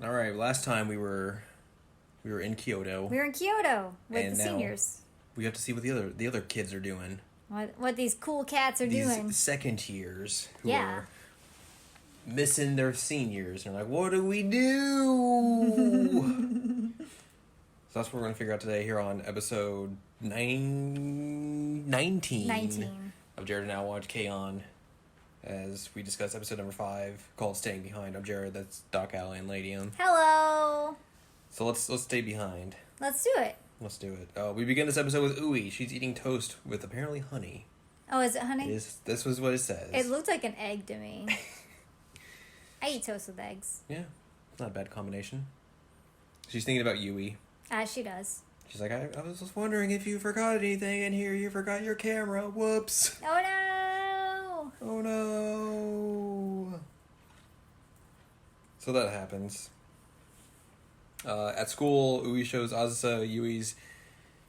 All right, last time we were in Kyoto. We were in Kyoto with And the now- seniors. We have to see what the other kids are doing. What these cool cats are These doing. second tiers who Yeah. are missing their seniors. And they're like, what do we do? So that's what we're going to figure out today here on episode 19 19. of Jared and I Watch K-On! As we discuss episode number 5 called Staying Behind. I'm Jared, that's Doc Alley and Ladium. Hello. So let's stay behind. Let's do it. Let's do it. We begin this episode with Uwe. She's eating toast with apparently honey. Oh, is it honey? This was what it says. It looked like an egg to me. I eat toast with eggs. Yeah, it's not a bad combination. She's thinking about Yui. She does. She's like, I was just wondering if you forgot anything in here. You forgot your camera. Whoops. Oh no! Oh no. So that happens. At school, Uwe shows Azusa Yui's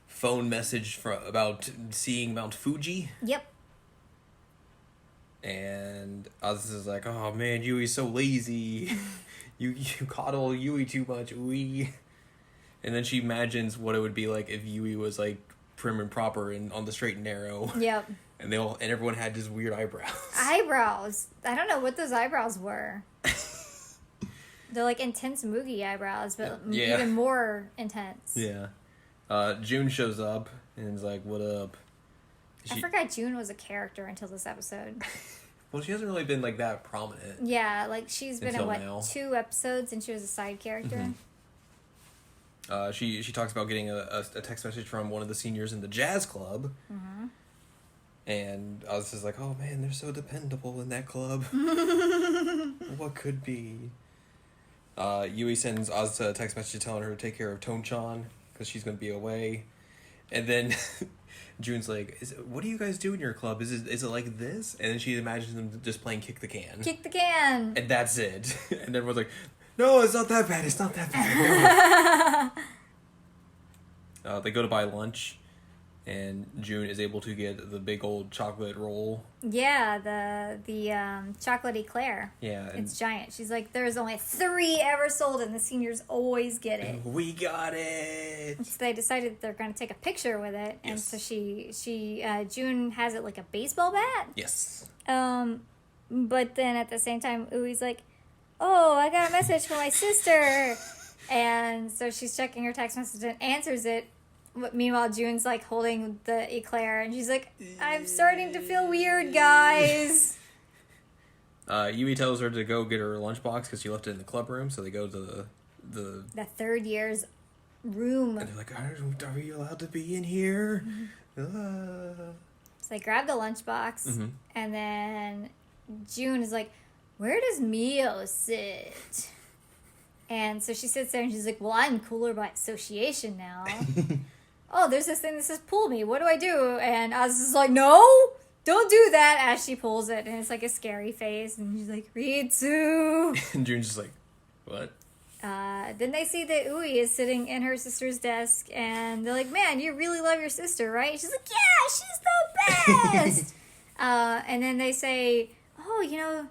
phone message about seeing Mount Fuji. Yep. And Azusa's like, oh man, Yui's so lazy. you coddle Yui too much, Uwe. And then she imagines what it would be like if Yui was like prim and proper and on the straight and narrow. Yep. And everyone had just weird eyebrows. Eyebrows. I don't know what those eyebrows were. They're like intense Moogie eyebrows, but Yeah. even more intense. Yeah. June shows up and is like, what up? I forgot June was a character until this episode. Well, she hasn't really been like that prominent. Yeah, like she's been in Until now. 2 episodes and she was a side character. Mm-hmm. She talks about getting a text message from one of the seniors in the jazz club. Mm-hmm. And Azusa's like, oh man, they're so dependable in that club. What could be? Yui sends Azusa a text message telling her to take care of Tonchan because she's going to be away. And then June's like, what do you guys do in your club? Is it like this? And then she imagines them just playing Kick the Can. Kick the can! And that's it. And everyone's like, no, it's not that bad. It's not that bad. They go to buy lunch. And June is able to get the big old chocolate roll. Yeah, the chocolate eclair. Yeah. And It's giant. She's like, there's only 3 ever sold and the seniors always get it. we got it. So they decided they're going to take a picture with it. And Yes. so June has it like a baseball bat. Yes. But then at the same time, Ui's like, oh, I got a message from my sister. And so she's checking her text message and answers it. Meanwhile, June's like holding the eclair and she's like, I'm starting to feel weird, guys. Yui tells her to go get her lunchbox because she left it in the club room. So they go to the The 3rd year's room. and they're like, are we allowed to be in here? So they grab the lunchbox Mhm. and then June is like, where does Mio sit? And so she sits there and she's like, well, I'm cooler by association now. Oh, there's this thing that says pull me. What do I do? And Oz is like, no, don't do that, as she pulls it. And it's like a scary face. And she's like, Ritsu. And June's just like, what? Then they see that Ui is sitting in her sister's desk. And they're like, man, you really love your sister, right? She's like, yeah, she's the best. And then they say, oh, you're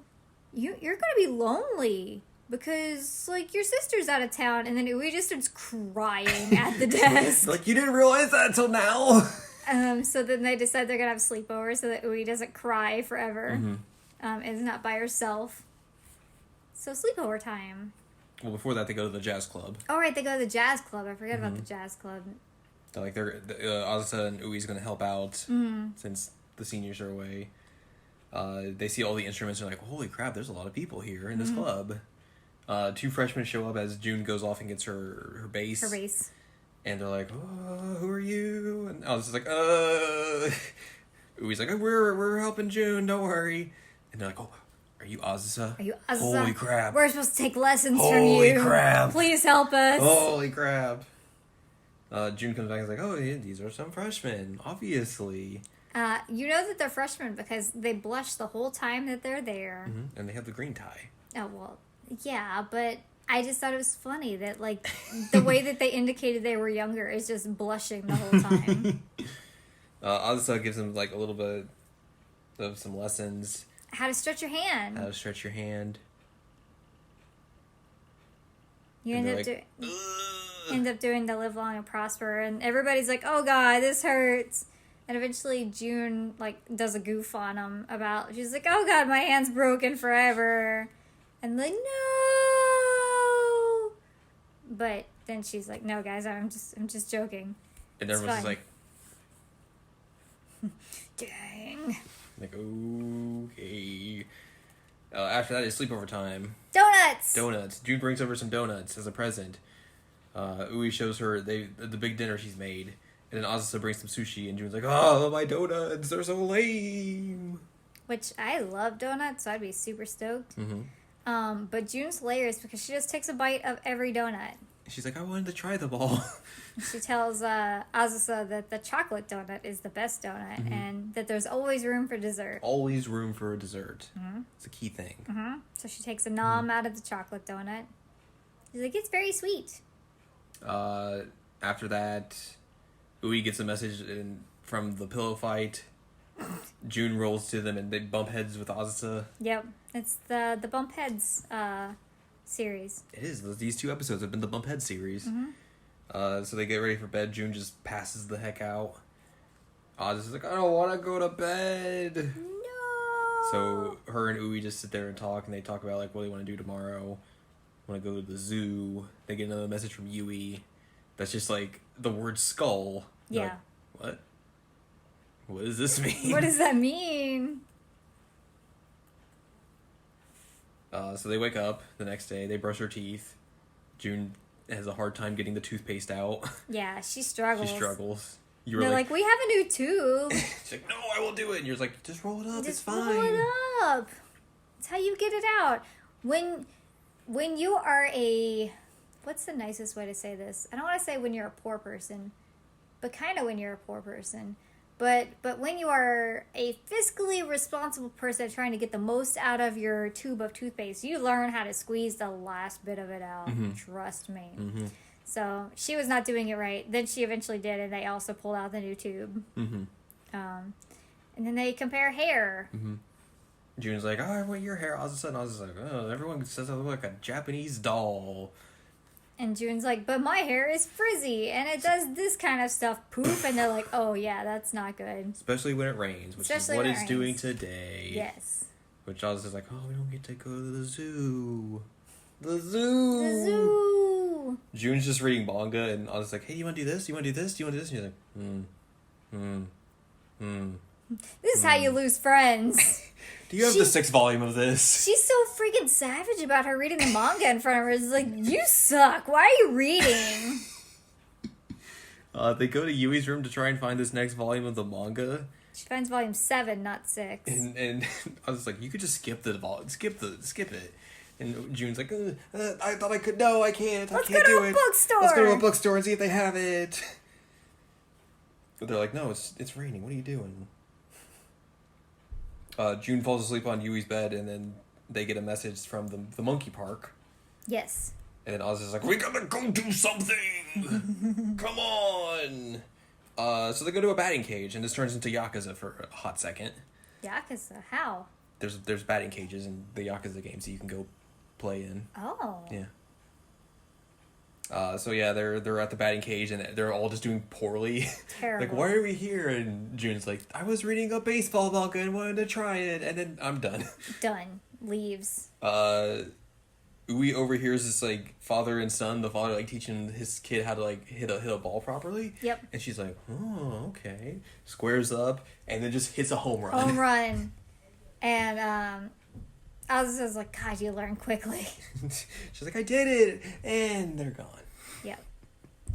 going to be lonely. Because, like, your sister's out of town. And then Ui just starts crying at the desk. Like, you didn't realize that until now. So then they decide they're going to have sleepover so that Ui doesn't cry forever. Mm-hmm. And is not by herself. So sleepover time. Well, before that, they go to the jazz club. Oh, right, they go to the jazz club. I forgot about the jazz club. Azusa and Ui's going to help out since the seniors are away. They see all the instruments and they're like, holy crap, there's a lot of people here in this club. 2 freshmen show up as June goes off and gets her bass. Her bass. And they're like, oh, who are you? And I was just like, Ui's like, oh, we're helping June, don't worry. And they're like, oh, are you Azusa? Are you Azusa? Holy crap. We're supposed to take lessons from you. Holy crap. Please help us. Holy crap. June comes back and is like, oh, yeah, these are some freshmen, obviously. You know that they're freshmen because they blush the whole time that they're there. Mm-hmm. And they have the green tie. Oh, well, yeah, but I just thought it was funny that, like, the way that they indicated they were younger is just blushing the whole time. Azusa gives them, like, a little bit of some lessons. How to stretch your hand. How to stretch your hand. You And end up, they're like, end up doing the live long and prosper, and everybody's like, "Oh God, this hurts." And eventually, June like does a goof on him about. She's like, "Oh God, my hand's broken forever," and like, "No." But then she's like, "No, guys, I'm just joking." And It's everyone's just fine. like, Dang. like, okay. After that is sleepover time. Donuts. Donuts. June brings over some donuts as a present. Ui shows her the big dinner she's made. And then Azusa brings some sushi, and June's like, oh, my donuts, they're so lame. Which I love donuts, so I'd be super stoked. Mm-hmm. But June's hilarious because she just takes a bite of every donut. She's like, I wanted to try them all. She tells Azusa that the chocolate donut is the best donut and that there's always room for dessert. Always room for a dessert. It's a key thing. So she takes a nom out of the chocolate donut. She's like, it's very sweet. After that, Ui gets a message from the pillow fight. June rolls to them and they bump heads with Azusa. Yep, it's the bump heads series. It is. These 2 episodes have been the bump head series. So they get ready for bed. June just passes the heck out. Azusa's like, I don't want to go to bed. No. So her and Ui just sit there and talk, and they talk about like what they want to do tomorrow. Want to go to the zoo. They get another message from Yui. That's just like the word skull. They're Yeah. like, what? What does this mean? What does that mean? So they wake up the next day. They brush her teeth. June has a hard time getting the toothpaste out. Yeah, she struggles. She struggles. You were They're like, we have a new tube. she's like, no, I will do it. And you're like, just roll it up. Just it's fine. roll it up. It's how you get it out. When you are what's the nicest way to say this? I don't want to say when you're a poor person, but kind of when you're a poor person. But when you are a fiscally responsible person trying to get the most out of your tube of toothpaste, you learn how to squeeze the last bit of it out. Trust me. So she was not doing it right. Then she eventually did, and they also pulled out the new tube. And then they compare hair. June's like, oh, I want your hair. All of a sudden, I was like, oh, everyone says I look like a Japanese doll. And June's like, but my hair is frizzy, and it does this kind of stuff, poof. And they're like, oh, yeah, that's not good. Especially when it rains, which Especially is what when it it's rains. doing today. Yes. Which I was just like, oh, we don't get to go to the zoo. The zoo. The zoo. June's just reading manga, and I was like, hey, you want to do this? You want to do this? You want to do this? And he's like, This is how you lose friends. Do you have the 6th volume of this? She's so freaking savage about her reading the manga in front of her. It's like, you suck. Why are you reading? They go to Yui's room to try and find this next volume of the manga. She finds volume 7, not 6. And I was like, you could just skip the volume. Skip it. And June's like, I thought I could. No, I can't. Let's I can't go to do a it. bookstore. Let's go to a bookstore and see if they have it. But they're like, no, it's raining. What are you doing? June falls asleep on Yui's bed, and then they get a message from the monkey park. Yes. And then Oz is like, we gotta go do something! Come on! So they go to a batting cage, and this turns into Yakuza for a hot second. Yakuza? How? There's batting cages in the Yakuza games that you can go play in. Oh. Yeah. So yeah, they're at the batting cage and they're all just doing poorly. Terrible. Like, why are we here? And June's like, I was reading a baseball manga and wanted to try it, and then I'm done. Done. Leaves. Ui overhears this like father and son. The father like teaching his kid how to like hit a ball properly. Yep. And she's like, oh, okay. Squares up and then just hits a home run. Home run. And I was just like, God, you learn quickly. She's like, I did it, and they're gone. Yep.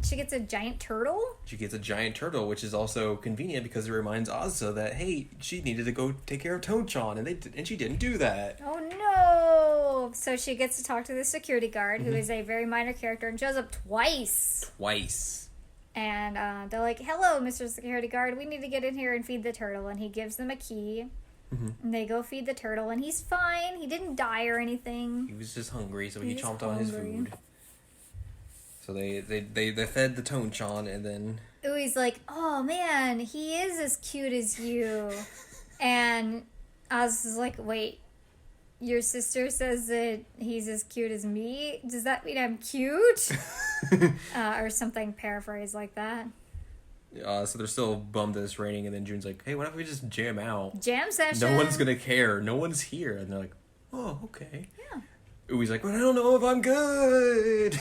She gets a giant turtle. She gets a giant turtle, which is also convenient because it reminds Asa that, hey, she needed to go take care of Tonchan, and she didn't do that. Oh no! So she gets to talk to the security guard, who is a very minor character, and shows up twice. And they're like, hello, Mr. Security Guard, we need to get in here and feed the turtle. And he gives them a key. And they go feed the turtle, and he's fine. He didn't die or anything. He was just hungry, so he He's chomped on his hungry. food. So they fed the Tonchan, and then... Ui's like, oh man, he is as cute as you. And Oz is like, wait, your sister says that he's as cute as me. Does that mean I'm cute? Or something paraphrased like that. So they're still bummed that it's raining, and then June's like, hey, why don't we just jam out? Jam session. No one's gonna care. No one's here. And they're like, oh, okay. Yeah. Ui's like, but I don't know if I'm good.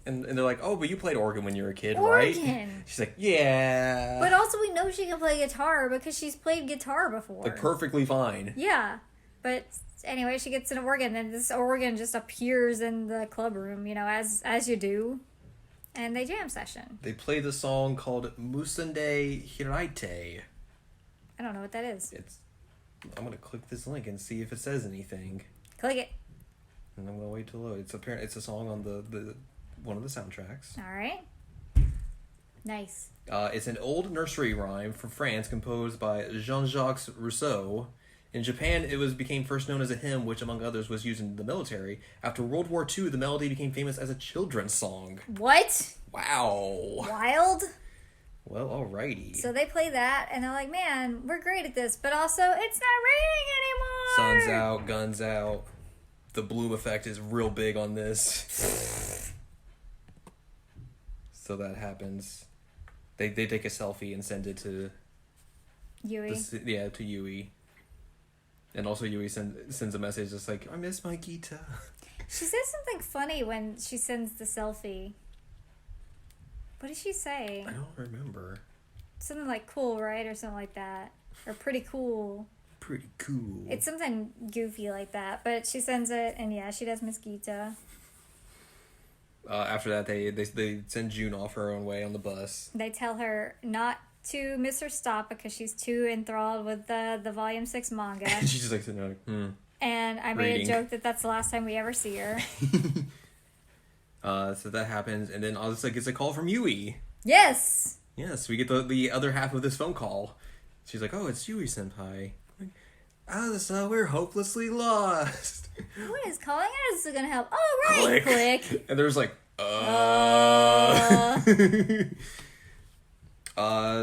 And they're like, oh, but you played organ when you were a kid, right? Organ. She's like, yeah. But also we know she can play guitar because she's played guitar before. Like, perfectly fine. Yeah. But anyway, she gets an organ, and this organ just appears in the club room, you know, as you do. And they jam session. They play the song called Musande Hiraite. I don't know what that is. I'm gonna click this link and see if it says anything. Click it. And I'm gonna wait to load. It's a song on the one of the soundtracks. All right. Nice. It's an old nursery rhyme from France composed by Jean-Jacques Rousseau. In Japan, became first known as a hymn, which, among others, was used in the military. After World War II, the melody became famous as a children's song. What? Wow. Wild? Well, alrighty. So they play that, and they're like, man, we're great at this, but also, it's not raining anymore! Sun's out, guns out. The bloom effect is real big on this. So that happens. They take a selfie and send it to... Yui. To Yui. And also Yui sends a message just like, I miss my Gita. She says something funny when she sends the selfie. What does she say? I don't remember. Something like cool, right? Or something like that. Or pretty cool. Pretty cool. It's something goofy like that. But she sends it, and yeah, she does miss Gita. After that, they send June off her own way on the bus. They tell her not to miss her stop because she's too enthralled with the Volume 6 manga. And she's just like sitting there like, And I made Reading. a joke that that's the last time we ever see her. So that happens, and then Azusa gets a call from Yui. Yes! Yes, we get the other half of this phone call. She's like, oh, it's Yui senpai. Azusa, we're hopelessly lost. What is calling us gonna help? Oh, right! Click! And there's like,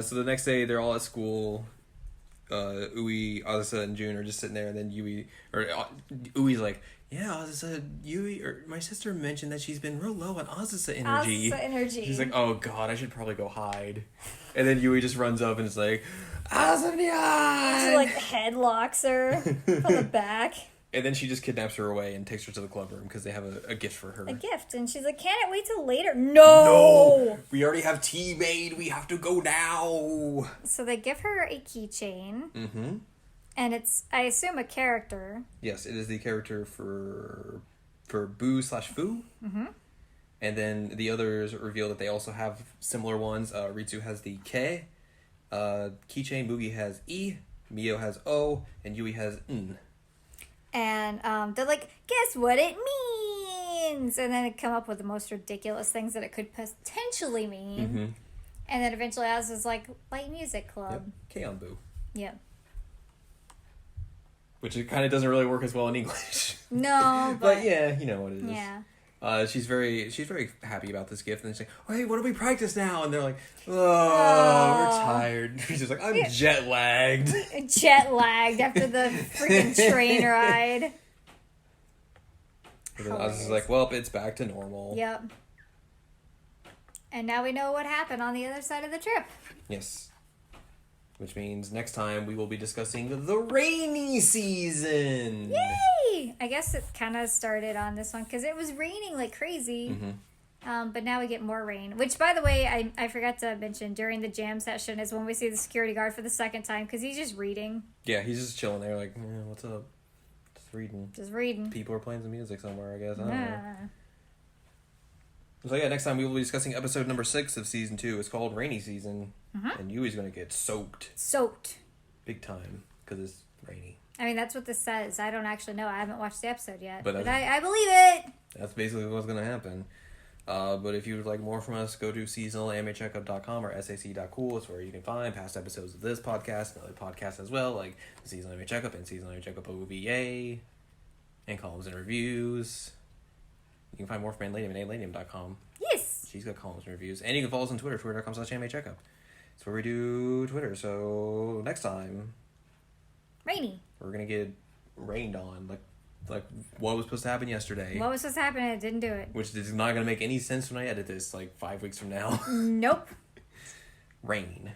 So the next day, they're all at school. Ui, Azusa, and June are just sitting there, and then Ui's like, yeah, Azusa, Yui, or my sister mentioned that she's been real low on Azusa energy. Azusa energy. She's like, oh god, I should probably go hide. And then Yui just runs up and is like, Azusa! She like headlocks her from the back. And then she just kidnaps her away and takes her to the club room because they have a gift for her. A gift. And she's like, can't it wait till later? No! We already have tea made. We have to go now. So they give her a keychain. Mm-hmm. And it's, I assume, a character. Yes, it is the character for Boo/Fu. Mm-hmm. And then the others reveal that they also have similar ones. Ritsu has the K. Keychain, Mugi has E. Mio has O. And Yui has N. And they're like, guess what it means? And then they come up with the most ridiculous things that it could potentially mean. Mm-hmm. And then eventually Oz is like, light music club. Yep. K on Boo. Yep. Which it kind of doesn't really work as well in English. No, But yeah, you know what it is. Yeah. She's very happy about this gift, and she's like, "Oh, hey, what do we practice now?" And they're like, "Oh, we're tired." She's just like, "I'm jet lagged." Jet lagged after the freaking train ride. And then I was just like, "Well, it's back to normal." Yep. And now we know what happened on the other side of the trip. Yes. Which means next time we will be discussing the rainy season. Yay! I guess it kind of started on this one because it was raining like crazy. Mm-hmm. But now we get more rain. Which, by the way, I forgot to mention during the jam session is when we see the security guard for the second time because he's just reading. Yeah, he's just chilling there like, yeah, what's up? Just reading. Just reading. People are playing some music somewhere, I guess. I don't know. Yeah. So yeah, next time we will be discussing episode number 6 of season 2. It's called Rainy Season. Mm-hmm. And Yui's going to get soaked. Soaked. Big time. Because it's rainy. I mean, that's what this says. I don't actually know. I haven't watched the episode yet. But I believe it. That's basically what's going to happen. But if you would like more from us, go to seasonalanimecheckup.com or sac.cool. It's where you can find past episodes of this podcast and other podcasts as well, like the Seasonal Anime Checkup and Seasonal Anime Checkup OVA, and columns and reviews. You can find more from Anladium at anladium.com. Yes. She's got columns and reviews. And you can follow us on Twitter, twitter.com/animecheckup. That's where we do Twitter. So next time, Rainy. we're going to get rained on, like like what was supposed to happen yesterday. What was supposed to happen? It didn't do it. Which is not going to make any sense when I edit this, like 5 weeks from now. Nope. Rain.